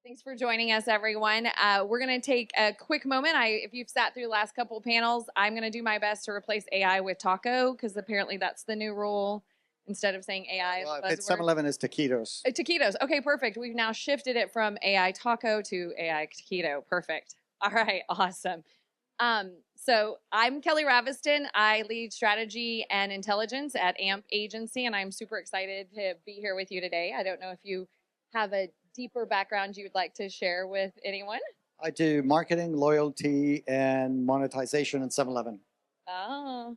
Thanks for joining us, everyone. We're going to take a quick moment. If you've sat through the last couple of panels, I'm going to do my best to replace AI with taco because apparently that's the new rule. Instead of saying AI Well, if buzzword. it's 7-Eleven, it's taquitos. Taquitos. Okay, perfect. We've now shifted it from AI taco to AI taquito. Perfect. All right, awesome. So I'm Kelly Raviston. I lead strategy and intelligence at AMP Agency, and I'm super excited to be here with you today. I don't know if you have a deeper background you would like to share with anyone. I do marketing, loyalty, and monetization in 7-Eleven. Oh.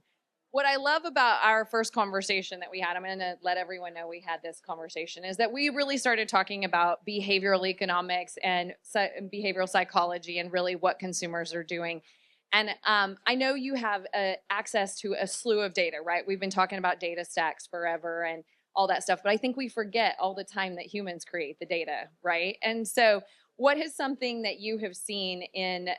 What I love about our first conversation that we had, I'm going to let everyone know we had this conversation, is that we really started talking about behavioral economics and behavioral psychology and really what consumers are doing. And I know you have access to a slew of data, right? We've been talking about data stacks forever and all that stuff, but I think we forget all the time that humans create the data, right? And so what is something that you have seen in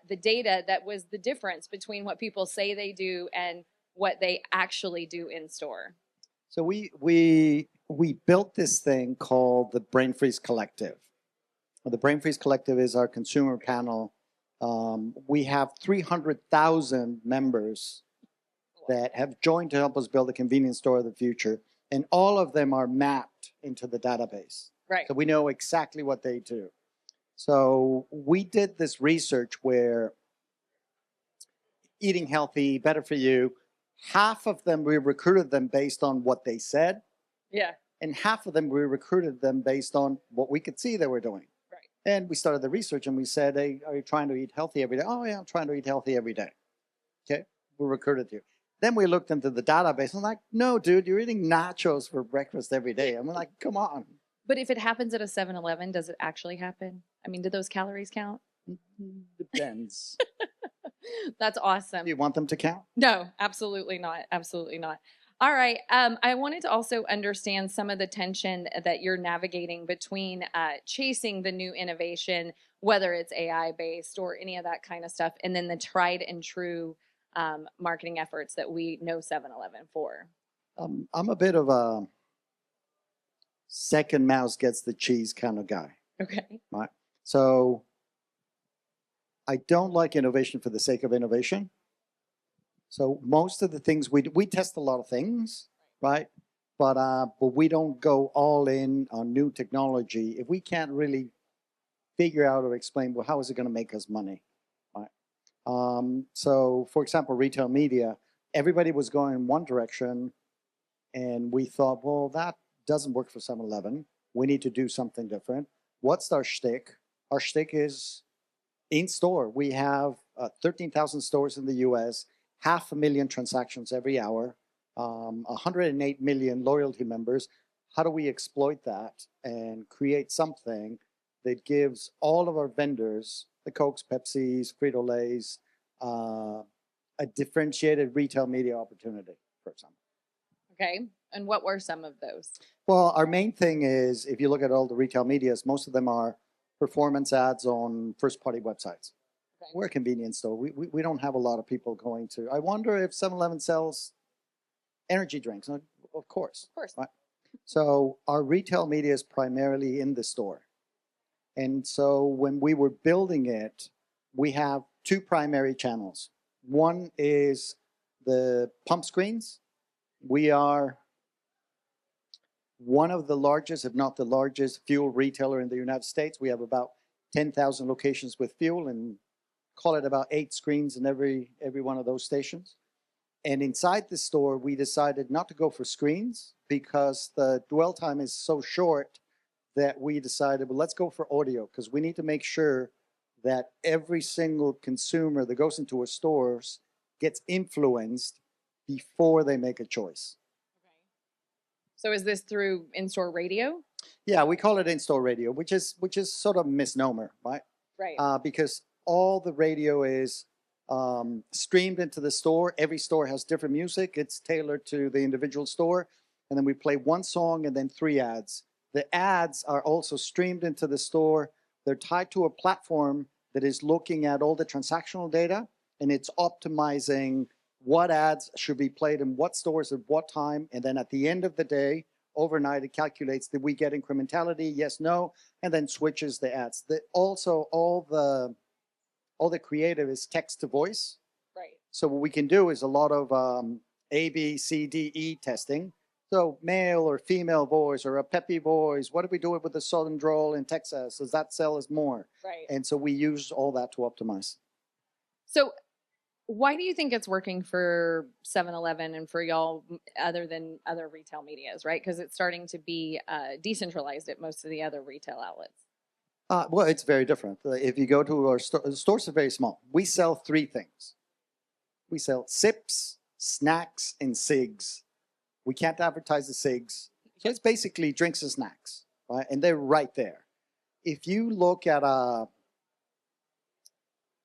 the data that was the difference between what people say they do and what they actually do in store? So we built this thing called the Brain Freeze Collective. The Brain Freeze Collective is our consumer panel. We have 300,000 members that have joined to help us build a convenience store of the future, and all of them are mapped into the database. Right. So we know exactly what they do. So we did this research where eating healthy, better for you, half of them, we recruited them based on what they said. Yeah. And half of them, we recruited them based on what we could see they were doing. Right. And we started the research and we said, hey, are you trying to eat healthy every day? Oh, yeah, I'm trying to eat healthy every day. Okay, we recruited you. Then we looked into the database and I'm like, no, dude, you're eating nachos for breakfast every day. I'm like, come on. But if it happens at a 7-Eleven, does it actually happen? I mean, do those calories count? Depends. That's awesome. Do you want them to count? No, absolutely not. Absolutely not. All right. I wanted to also understand some of the tension that you're navigating between chasing the new innovation, whether it's AI based or any of that kind of stuff, and then the tried and true marketing efforts that we know 7-Eleven for. I'm a bit of a second mouse gets the cheese kind of guy. Okay. Right. So I don't like innovation for the sake of innovation. So most of the things we test a lot of things, right? But we don't go all in on new technology if we can't really figure out or explain, well, how is it going to make us money, right? So for example, retail media, everybody was going in one direction, and we thought, well, that doesn't work for 7-Eleven. We need to do something different. What's our shtick? Our shtick is in store. We have 13,000 stores in the US, 500,000 transactions every hour, 108 million loyalty members. How do we exploit that and create something that gives all of our vendors, the Cokes, Pepsis, Frito-Lays, a differentiated retail media opportunity, for example? Okay. And what were some of those? Well, our main thing is, if you look at all the retail medias, most of them are performance ads on first-party websites. Okay. We're a convenience store. We don't have a lot of people going to. I wonder if 7-Eleven sells energy drinks. Of course. Of course. Right? So our retail media is primarily in the store. And so when we were building it, we have two primary channels. One is the pump screens. We are one of the largest, if not the largest, fuel retailer in the United States. We have about 10,000 locations with fuel and call it about 8 screens in every one of those stations. And inside the store, we decided not to go for screens because the dwell time is so short that we decided, well, let's go for audio because we need to make sure that every single consumer that goes into a store gets influenced before they make a choice. So is this through in-store radio? Yeah, we call it in-store radio, which is sort of a misnomer, right? Right. Because all the radio is streamed into the store. Every store has different music. It's tailored to the individual store. And then we play one song and then 3 ads. The ads are also streamed into the store. They're tied to a platform that is looking at all the transactional data, and it's optimizing what ads should be played in what stores at what time. And then at the end of the day, overnight it calculates, did we get incrementality? Yes, no, and then switches the ads. Also, all the creative is text to voice. Right. So what we can do is a lot of A, B, C, D, E testing. So male or female voice or a peppy voice. What do we do with the southern drawl in Texas? Does that sell us more? Right. And so we use all that to optimize. So why do you think it's working for 7-Eleven and for y'all other than other retail medias, right? Because it's starting to be decentralized at most of the other retail outlets. Well, it's very different. If you go to our store, the stores are very small. We sell three things. We sell sips, snacks, and cigs. We can't advertise the cigs. So it's basically drinks and snacks, right? And they're right there. If you look at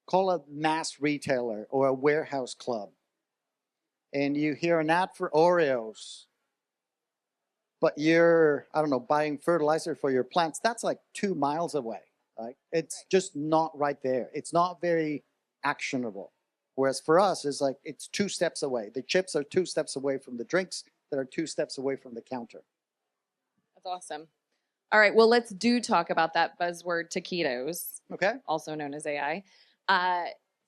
call a mass retailer or a warehouse club, and you hear an ad for Oreos, but you're, I don't know, buying fertilizer for your plants, that's like 2 miles away, right? It's just not right there. It's not very actionable. Whereas for us, it's like, it's 2 steps away. The chips are 2 steps away from the drinks that are 2 steps away from the counter. That's awesome. All right, well, let's talk about that buzzword taquitos, Okay. also known as AI.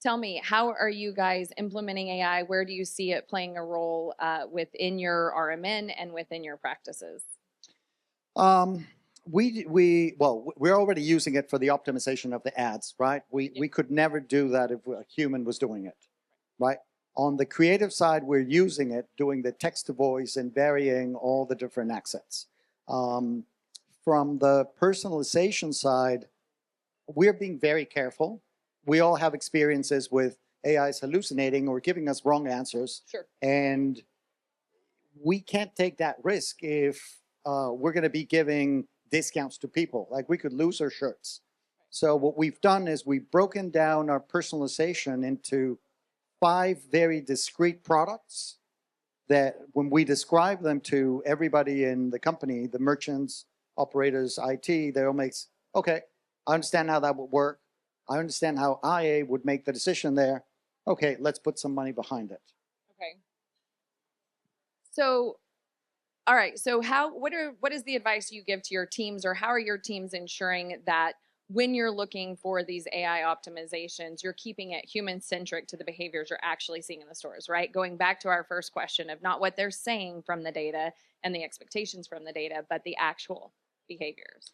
Tell me, how are you guys implementing AI? Where do you see it playing a role within your RMN and within your practices? Well, we're already using it for the optimization of the ads, right? We could never do that if a human was doing it, right? On the creative side, we're using it, doing the text to voice and varying all the different accents. From the personalization side, we're being very careful. We all have experiences with AIs hallucinating or giving us wrong answers. Sure. And we can't take that risk if we're going to be giving discounts to people. Like, we could lose our shirts. So what we've done is we've broken down our personalization into 5 very discrete products that when we describe them to everybody in the company, the merchants, operators, IT, they all make, okay, I understand how that would work. I understand how IA would make the decision there. Okay, let's put some money behind it. Okay. So, all right. So, what is the advice you give to your teams, or how are your teams ensuring that when you're looking for these AI optimizations, you're keeping it human centric to the behaviors you're actually seeing in the stores, right? Going back to our first question of not what they're saying from the data and the expectations from the data, but the actual behaviors.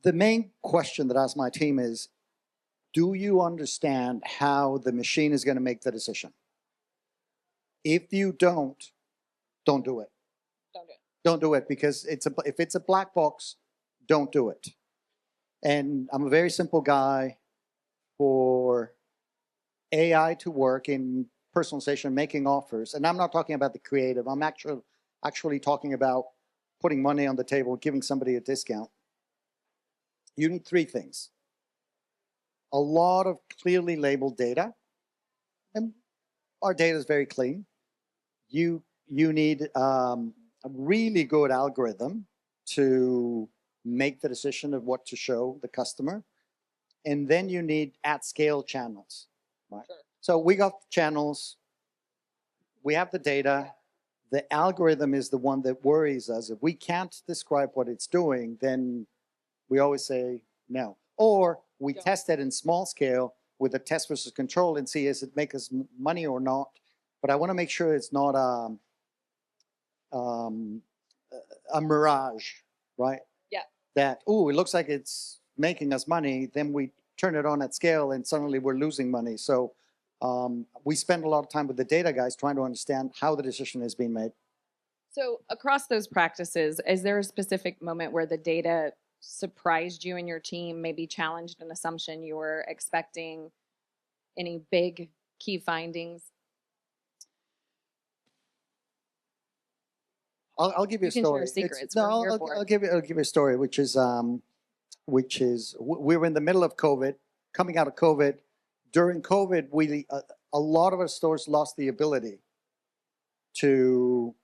The main question that I ask my team is, do you understand how the machine is going to make the decision? If you don't do it. Don't do it. Don't do it, because if it's a black box, don't do it. And I'm a very simple guy. For AI to work in personalization, making offers, and I'm not talking about the creative, I'm actually talking about putting money on the table, giving somebody a discount. You need 3 things. A lot of clearly labeled data, and our data is very clean. You need a really good algorithm to make the decision of what to show the customer. And then you need at-scale channels, right? Sure. So we got channels, we have the data, the algorithm is the one that worries us. If we can't describe what it's doing, then we always say no. Or we test it in small scale with a test versus control and see, does it make us money or not? But I want to make sure it's not a mirage, right? Yeah. That, oh, it looks like it's making us money, then we turn it on at scale and suddenly we're losing money. So we spend a lot of time with the data guys trying to understand how the decision is being made. So across those practices, is there a specific moment where the data surprised you and your team, maybe challenged an assumption you were expecting? Any big key findings? I'll give you a story. You can share secrets. I'll give you a story, which is we were in the middle of COVID, coming out of COVID. During COVID, a lot of our stores lost the ability to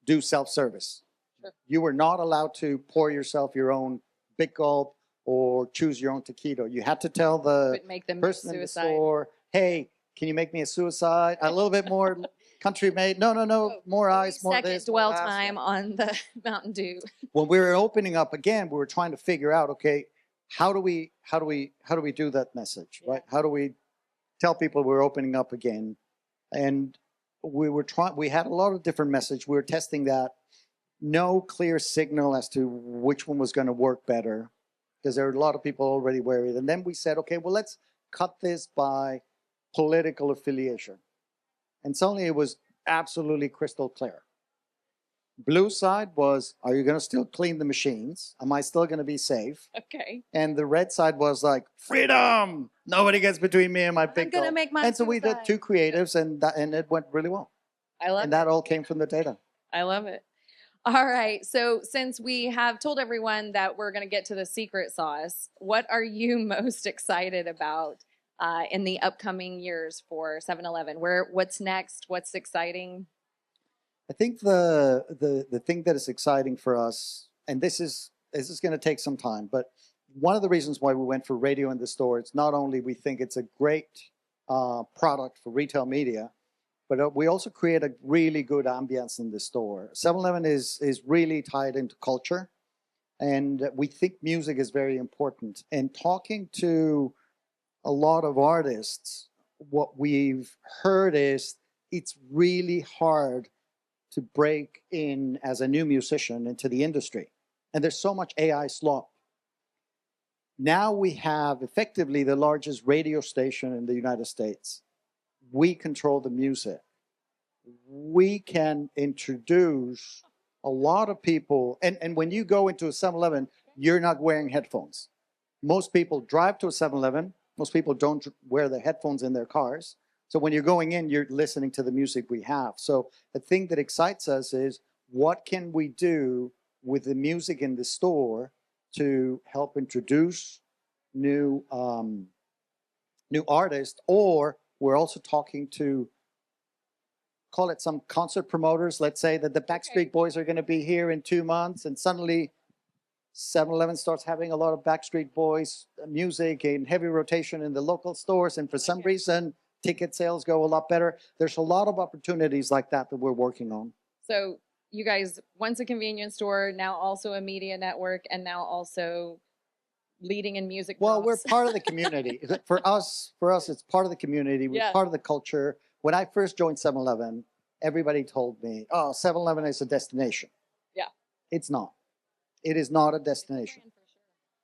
do self-service. Sure. You were not allowed to pour yourself your own Big Gulp or choose your own taquito. You had to tell the Make them person in the suicide. store, hey, can you make me a suicide? A little bit more country made. No, no, no. More ice, more 3 second this, dwell more that. time on the Mountain Dew. When we were opening up again, we were trying to figure out, okay, how do we do that message, right? How do we tell people we're opening up again? And we had a lot of different message. We were testing that. No clear signal as to which one was going to work better, because there were a lot of people already worried. And then we said, okay, well, let's cut this by political affiliation. And suddenly it was absolutely crystal clear. Blue side was, are you going to still clean the machines? Am I still going to be safe? Okay. And the red side was like, freedom! Nobody gets between me and my I'm big gonna goal. make my And so we did suicide. two creatives, and it went really well. I love And it. that all came from the data. I love it. All right. So since we have told everyone that we're going to get to the secret sauce, what are you most excited about in the upcoming years for 7-Eleven? What's next? What's exciting? I think the thing that is exciting for us, and this is going to take some time, but one of the reasons why we went for radio in the store, it's not only we think it's a great product for retail media, but we also create a really good ambience in the store. 7-Eleven is really tied into culture, and we think music is very important. And talking to a lot of artists, what we've heard is it's really hard to break in as a new musician into the industry. And there's so much AI slop. Now we have effectively the largest radio station in the United States. We control the music. We can introduce a lot of people. And when you go into a 7-Eleven, you're not wearing headphones. Most people drive to a 7-Eleven. Most people don't wear their headphones in their cars. So when you're going in, you're listening to the music we have. So the thing that excites us is, what can we do with the music in the store to help introduce new artists? Or we're also talking to, call it some concert promoters. Let's say that the Backstreet Boys are going to be here in 2 months, and suddenly 7-Eleven starts having a lot of Backstreet Boys music in heavy rotation in the local stores, and for some reason, ticket sales go a lot better. There's a lot of opportunities like that we're working on. So you guys, once a convenience store, now also a media network, and now also leading in music. Well, we're drops. part of the community. For us, it's part of the community. We're Yeah. part of the culture. When I first joined 7-Eleven, everybody told me, oh, 7-Eleven is a destination. Yeah. It's not. It is not a destination.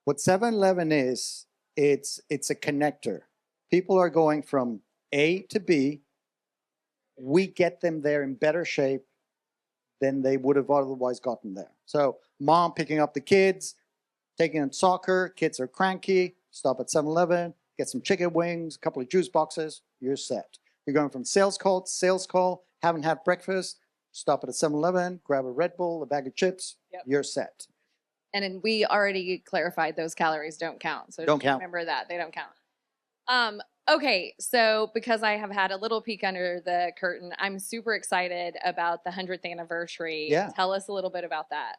What 7-Eleven is, it's a connector. People are going from A to B. We get them there in better shape than they would have otherwise gotten there. So mom picking up the kids, taking them soccer, kids are cranky, stop at 7-Eleven, get some chicken wings, a couple of juice boxes, you're set. You're going from sales call to sales call, haven't had breakfast, stop at a 7-Eleven, grab a Red Bull, a bag of chips, you're set. And then we already clarified those calories don't count. So Don't just count. remember that. They don't count. Okay, so because I have had a little peek under the curtain, I'm super excited about the 100th anniversary. Yeah. Tell us a little bit about that.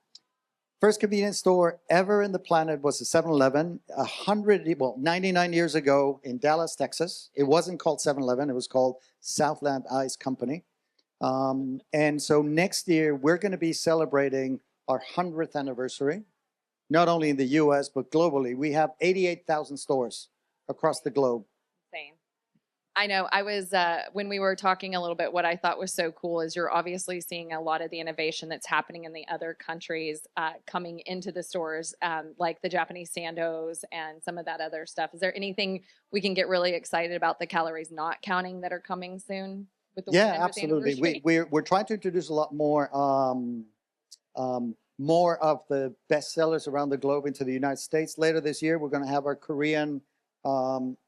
First convenience store ever in the planet was a 7-Eleven, 99 years ago in Dallas, Texas. It wasn't called 7-Eleven, it was called Southland Ice Company. And so next year, we're going to be celebrating our 100th anniversary, not only in the US, but globally. We have 88,000 stores across the globe. Same. I know. I was when we were talking a little bit. What I thought was so cool is you're obviously seeing a lot of the innovation that's happening in the other countries coming into the stores, like the Japanese Sandos and some of that other stuff. Is there anything we can get really excited about the calories not counting that are coming soon with the 100th Absolutely. anniversary? We're trying to introduce a lot more of the bestsellers around the globe into the United States. Later this year, we're going to have our Korean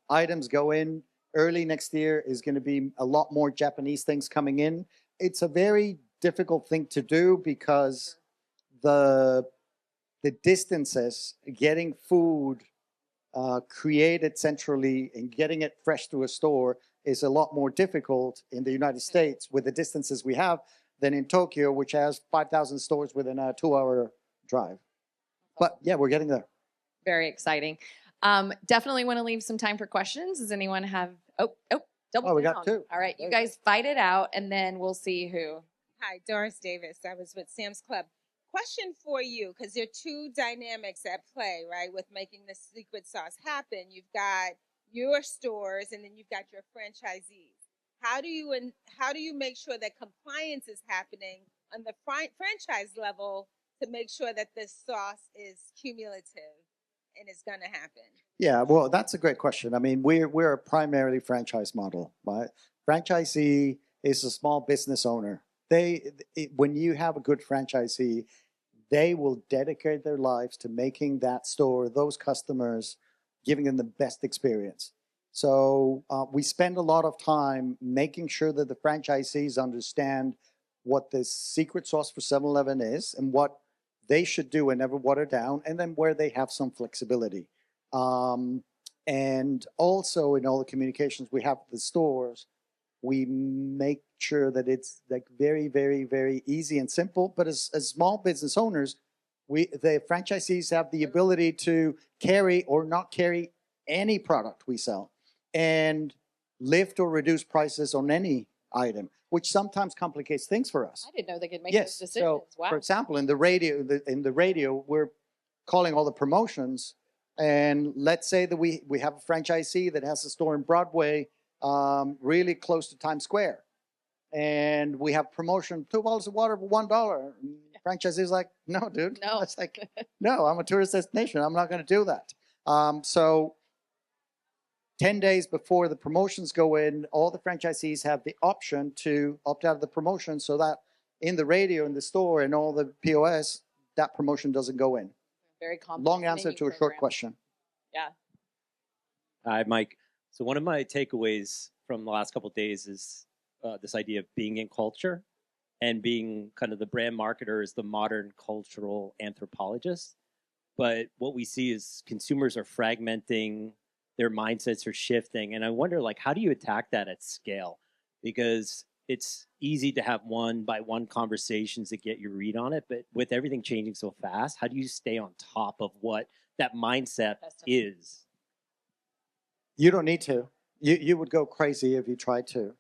items go in. Early next year is going to be a lot more Japanese things coming in. It's a very difficult thing to do because the distances, getting food created centrally and getting it fresh to a store is a lot more difficult in the United States with the distances we have than in Tokyo, which has 5,000 stores within a 2-hour drive. But yeah, we're getting there. Very exciting. Definitely want to leave some time for questions. Does anyone have? Oh, Double Oh, we down. got two. All right, you Very guys fight it out, and then we'll see who. Hi, Doris Davis. I was with Sam's Club. Question for you, because there are two dynamics at play, right, with making the secret sauce happen. You've got your stores, and then you've got your franchisees. How do you make sure that compliance is happening on the franchise level to make sure that this sauce is cumulative and it's going to happen? Yeah, well, that's a great question. I mean, we're a primarily franchise model, right? Franchisee is a small business owner. When you have a good franchisee, they will dedicate their lives to making that store, those customers, giving them the best experience. So we spend a lot of time making sure that the franchisees understand what the secret sauce for 7-Eleven is and what they should do and never water down, and then where they have some flexibility. And also in all the communications we have with the stores, we make sure that it's like very, very, very easy and simple. But as small business owners, the franchisees have the ability to carry or not carry any product we sell and lift or reduce prices on any item, which sometimes complicates things for us. I didn't know they could make Yes. those decisions. So, Wow. for example, in the radio, we're calling all the promotions. And let's say that we have a franchisee that has a store in Broadway, really close to Times Square. And we have promotion, 2 bottles of water for $1. And franchisee's like, no, dude. No. It's like, no, I'm a tourist destination. I'm not going to do that. So 10 days before the promotions go in, all the franchisees have the option to opt out of the promotion so that in the radio, in the store, and all the POS, that promotion doesn't go in. Very complex. Long answer menu to a short program. question. Yeah. Hi, Mike. So one of my takeaways from the last couple of days is this idea of being in culture and being kind of the brand marketer is the modern cultural anthropologist. But what we see is consumers are fragmenting, their mindsets are shifting. And I wonder, like, how do you attack that at scale? Because it's easy to have one-by-one conversations to get your read on it. But with everything changing so fast, how do you stay on top of what that mindset is? You don't need to. You would go crazy if you tried to.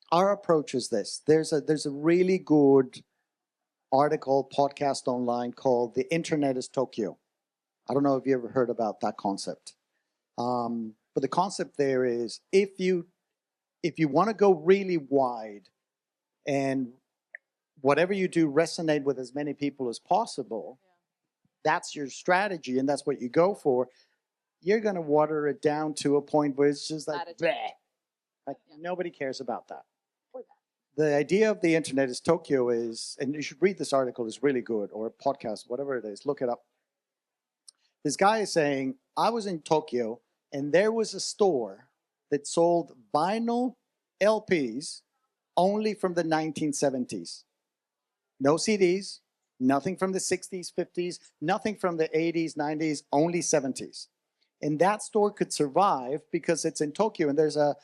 Our approach is this. There's a really good article, podcast online called "The Internet is Tokyo." I don't know if you ever heard about that concept. But the concept there is if you want to go really wide and whatever you do resonate with as many people as possible, that's your strategy and that's what you go for, you're going to water it down to a point where it's just like, bleh. Like nobody cares about that. The idea of the internet is Tokyo is, and you should read this article, it's really good, or a podcast, whatever it is, look it up. This guy is saying, I was in Tokyo and there was a store that sold vinyl LPs only from the 1970s. No CDs, nothing from the 60s, 50s, nothing from the 80s, 90s, only 70s. And that store could survive because it's in Tokyo and there's a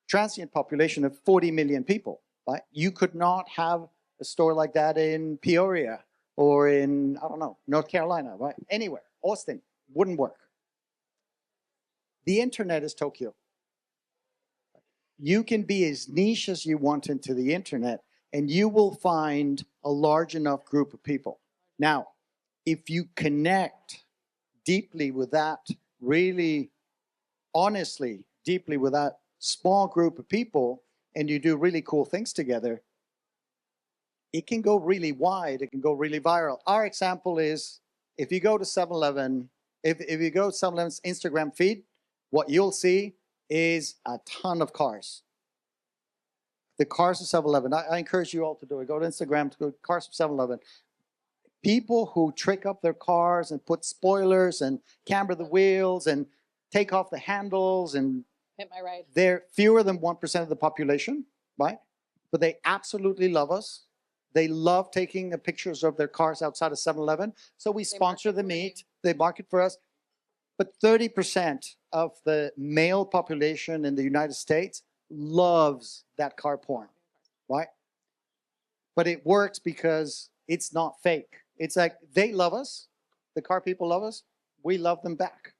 transient population of 40 million people, right? You could not have a store like that in Peoria or in, I don't know, North Carolina, right? Anywhere. Austin, wouldn't work. The internet is Tokyo. You can be as niche as you want into the internet and you will find a large enough group of people. Now, if you connect deeply with that, really honestly, deeply with that small group of people, and you do really cool things together, it can go really wide, it can go really viral. Our example is, if you go to 7-Eleven, if you go to 7-Eleven's Instagram feed, what you'll see is a ton of cars. The cars of 7-Eleven. I encourage you all to do it. Go to Instagram, to go cars of 7-Eleven. People who trick up their cars and put spoilers and camber the wheels and take off the handles, and Hit my ride. they're fewer than 1% of the population, right? But they absolutely love us. They love taking the pictures of their cars outside of 7-Eleven. So we sponsor the meet. They market for us. But 30% of the male population in the United States loves that car porn, right? But it works because it's not fake. It's like they love us. The car people love us. We love them back.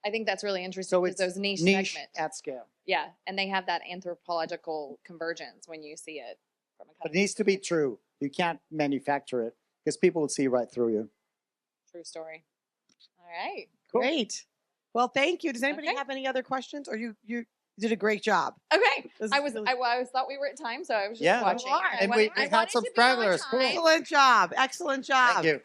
I think that's really interesting So because it's those niche, niche segments. at scale. Yeah, and they have that anthropological convergence when you see it from a But it needs to be true. You can't manufacture it because people will see right through you. true story. All right. Cool. Great. Well, thank you. Does anybody Okay. have any other questions? Or you did a great job. Okay. This I is was really- I was thought we were at time, so I was just Yeah, watching. you are. I And wanted- we I had wanted some to be on stragglers. Cool. time. Excellent job. Excellent job. Thank you.